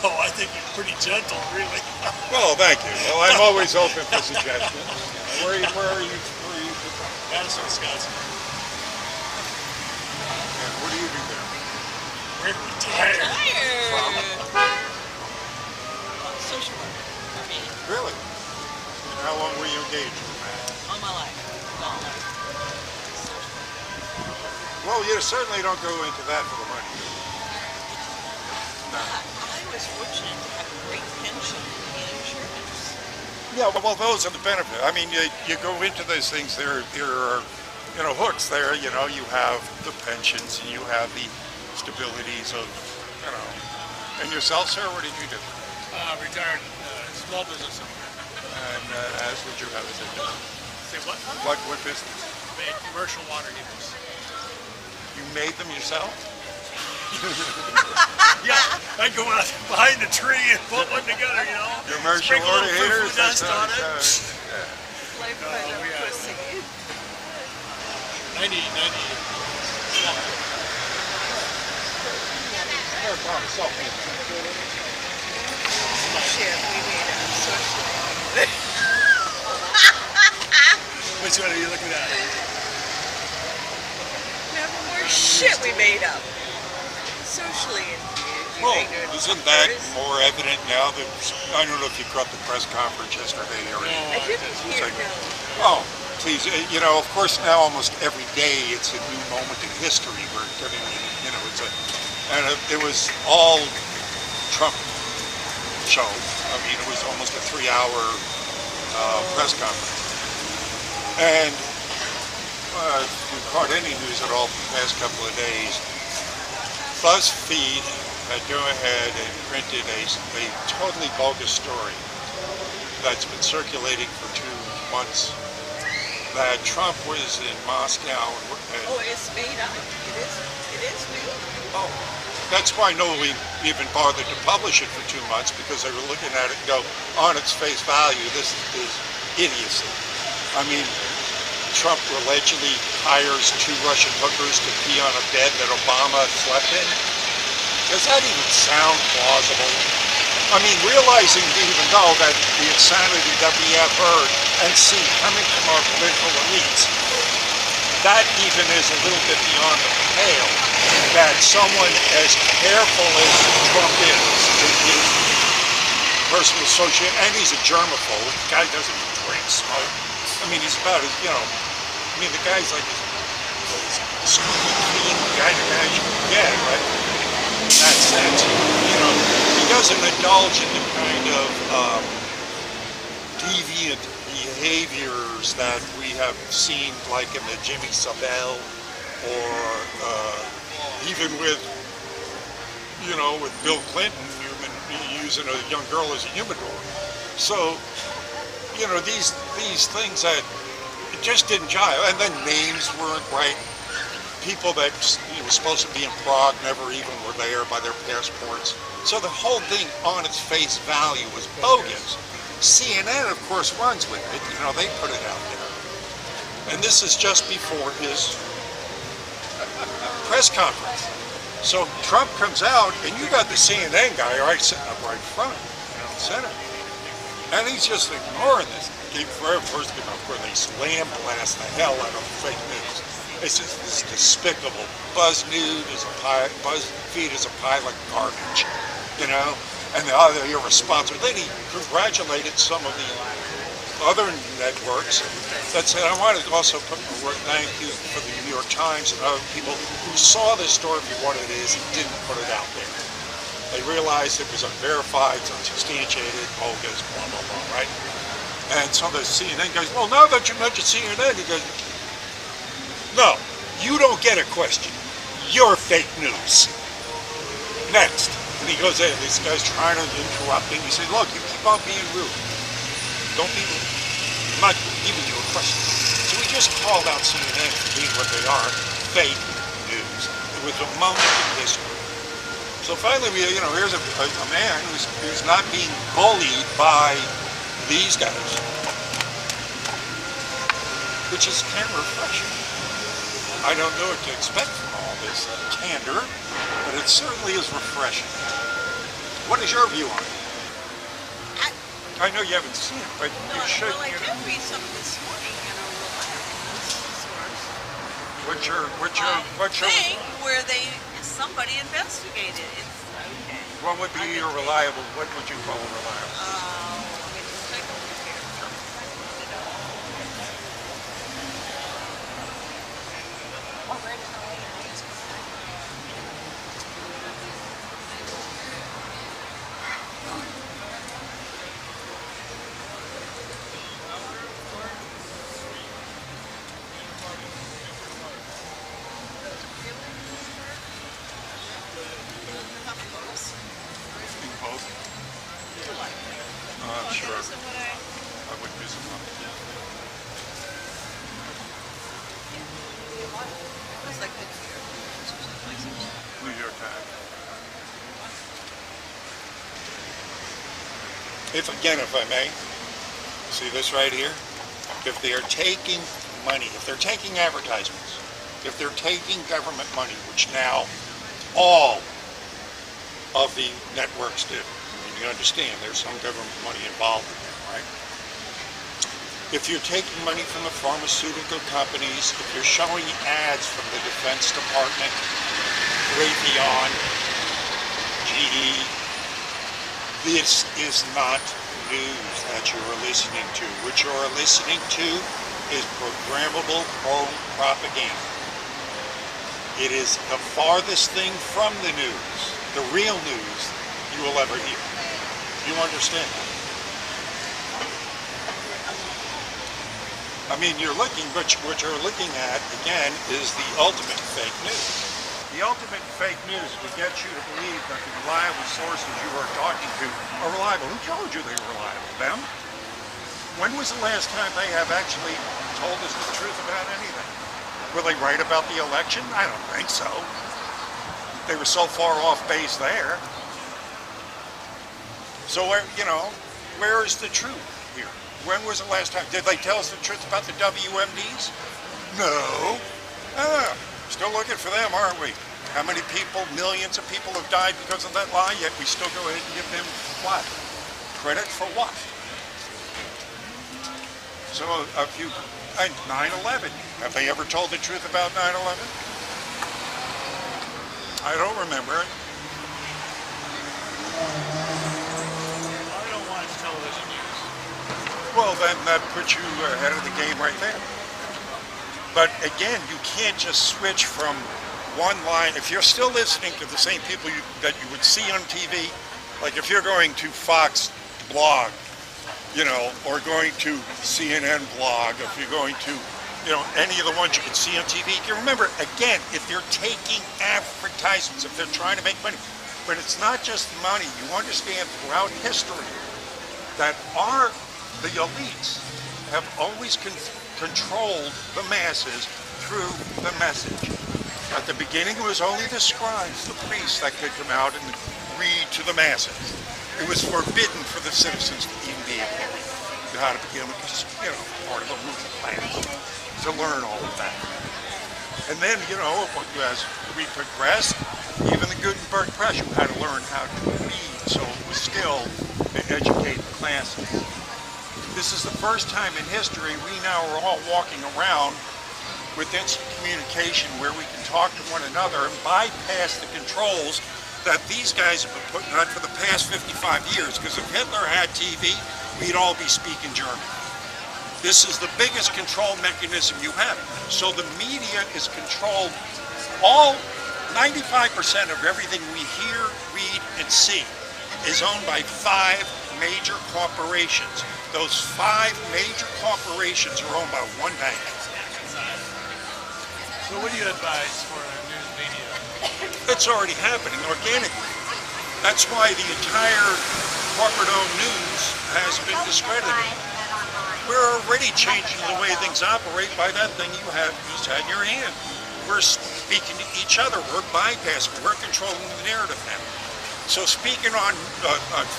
Oh, I think you're pretty gentle, really. Well, thank you. Well, I'm always open for suggestions. Where are you from? Madison, Wisconsin. And what do you do there? We're retired. Social work for me. Really? And how long were you engaged in that? All my life. All my life. Well, you certainly don't go into that for the money. No. I was fortunate to have a great pension and insurance. Yeah, well, those are the benefit. I mean, you go into those things, there are, hooks there. You have the pensions and you have the stabilities of, And yourself, sir, what did you do? Retired small business owner. And as would you have as a business? Say what? What business? Made commercial water heaters. You made them yourself? Yeah, I'd go out behind the tree and put one together, Commercial Sprinkle a water little heaters? foo-foo dust on it. Lifetime of pussy. 90. Shit, we made it socially. Which one are you looking at? Never more shit we made up. Socially and Well, isn't that more evident now that, I don't know if you caught the press conference yesterday or I didn't hear Oh, please, of course now almost every day it's a new moment in history. We're getting, it was all Trump show. I mean, it was almost a 3-hour press conference. And if you caught any news at all the past couple of days, BuzzFeed had gone ahead and printed a totally bogus story that's been circulating for 2 months that Trump was in Moscow. it's made up. It is made. Oh, that's why nobody even bothered to publish it for 2 months, because they were looking at it and go, on its face value, this is idiocy. I mean, Trump allegedly hires 2 Russian hookers to pee on a bed that Obama slept in. Does that even sound plausible? I mean, realizing even though that the insanity that we have heard and see coming from our political elites, that even is a little bit beyond the pale, that someone as careful as Trump is in his personal social, and he's a germaphobe, the guy doesn't drink, smoke. I mean, he's about as, the guy's like as squeaky clean guy to imagine you can get, right? In that sense, he doesn't indulge in the kind of deviant behaviors that we have seen, like in the Jimmy Savile, or even with Bill Clinton using a young girl as a humidor. So, these things that just didn't jive, and then names weren't right. People that were supposed to be in Prague never even were there by their passports. So the whole thing on its face value was bogus. CNN, of course, runs with it. They put it out there. And this is just before his press conference. So Trump comes out, and you got the CNN guy sitting up right front, center. And he's just ignoring this. First, they slam blast the hell out of fake news. It's despicable. BuzzFeed is a pile of garbage, and the other irresponsible. Then he congratulated some of the other networks that said, I want to also thank you for the New York Times and other people who saw this story for what it is and didn't put it out there. They realized it was unverified, unsubstantiated, bogus, blah, blah, blah, right? And so the CNN goes, well, now that you mentioned CNN, he goes, no, you don't get a question. You're fake news. Next. And he goes in, this guy's trying to interrupt him. He said, look, you keep on being rude. Don't be rude. I'm not giving you a question. So he just called out CNN for being what they are, fake news. It was a moment in history. So finally, here's a man who's not being bullied by these guys, which is kind of refreshing. I don't know what to expect from all this candor, but it certainly is refreshing. What is your view on it? I, I know you haven't seen it, but you should. well, I did read something this morning in a reliable source. What's your Thing where somebody investigated it. Okay. what would be your reliable? What would you call reliable? Let me just take a look here. Both. I'm sure. I wouldn't be surprised. It's like the New York Times. If I may, see this right here? If they are taking money, if they're taking advertisements, if they're taking government money, which now all of the networks do, and you understand there's some government money involved in that, right? If you're taking money from the pharmaceutical companies, if you're showing ads from the Defense Department, Raytheon, GE, this is not news that you're listening to. What you're listening to is programmable home propaganda. It is the farthest thing from the news, the real news you will ever hear. You understand that? I mean, you're looking, but what you're looking at, again, is the ultimate fake news. The ultimate fake news would get you to believe that the reliable sources you are talking to are reliable. Who told you they were reliable? Them? When was the last time they have actually told us the truth about anything? Were they right about the election? I don't think so. They were so far off base there. So, where is the truth here? When was the last time? Did they tell us the truth about the WMDs? No. Still looking for them, aren't we? How many people, millions of people have died because of that lie, yet we still go ahead and give them what? Credit for what? So a few, 9/11. Have they ever told the truth about 9/11? I don't remember it. I don't watch television news. Well, then that puts you ahead of the game right there. But again, you can't just switch from one line. If you're still listening to the same people that you would see on TV, like if you're going to Fox blog, or going to CNN blog, if you're going to, any of the ones you can see on TV, you remember, again, if they're taking advertisements, if they're trying to make money, but it's not just money. You understand throughout history that the elites have always controlled the masses through the message. At the beginning, it was only the scribes, the priests, that could come out and read to the masses. It was forbidden for the citizens to even be able to read. You had to become, part of a ruling class to learn all of that. And then, as we progressed, even the Gutenberg press, you had to learn how to read, so it was still to educate the classes. This is the first time in history we now are all walking around with instant communication where we can talk to one another and bypass the controls that these guys have been putting on for the past 55 years. Because if Hitler had TV, we'd all be speaking German. This is the biggest control mechanism you have. So the media is controlled. All 95% of everything we hear, read, and see is owned by 5 major corporations. Those 5 major corporations are owned by one bank. So what do you advise for news media? It's already happening organically. That's why the entire corporate-owned news has been discredited. We're already changing the way things operate by that thing you just had in your hand. We're speaking to each other. We're bypassing. We're controlling the narrative now. So speaking on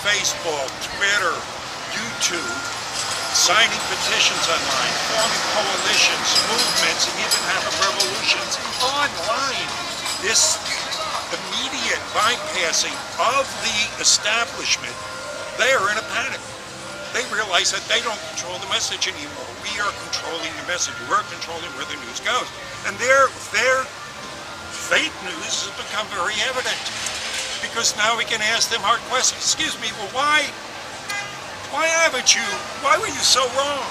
Facebook, Twitter, YouTube, signing petitions online, forming coalitions, movements, and even having revolutions online. The media bypassing of the establishment, they are in a panic. They realize that they don't control the message anymore. We are controlling the message. We're controlling where the news goes. And their fake news has become very evident. Because now we can ask them hard questions. Excuse me, well, why were you so wrong?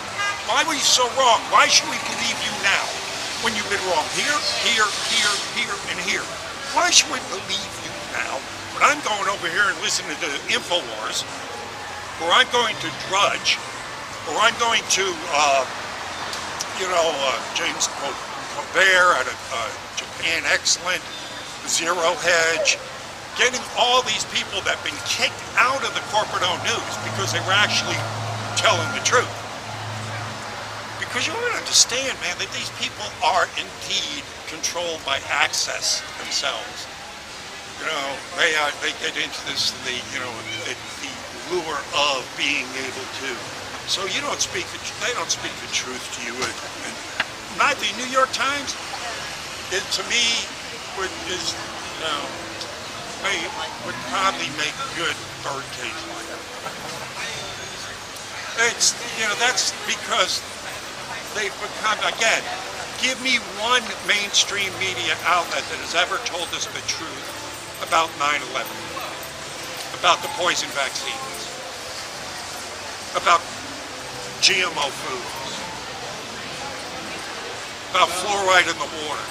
Why were you so wrong? Why should we believe you now when you've been wrong here, here, here, here, and here? Why should we believe you now when I'm going over here and listening to InfoWars, or I'm going to Drudge, or I'm going to, James Colbert out of Japan Excellent, Zero Hedge, getting all these people that have been kicked out of the corporate-owned news because they were actually telling the truth. Because you want to understand, man, that these people are indeed controlled by access themselves. You know, they get into this, the lure of being able to. So you don't speak, they don't speak the truth to you. And not the New York Times, it to me would probably make good bird cage like. It's, that's because they've become, again, give me one mainstream media outlet that has ever told us the truth about 9/11, about the poison vaccines, about GMO foods, about fluoride in the water.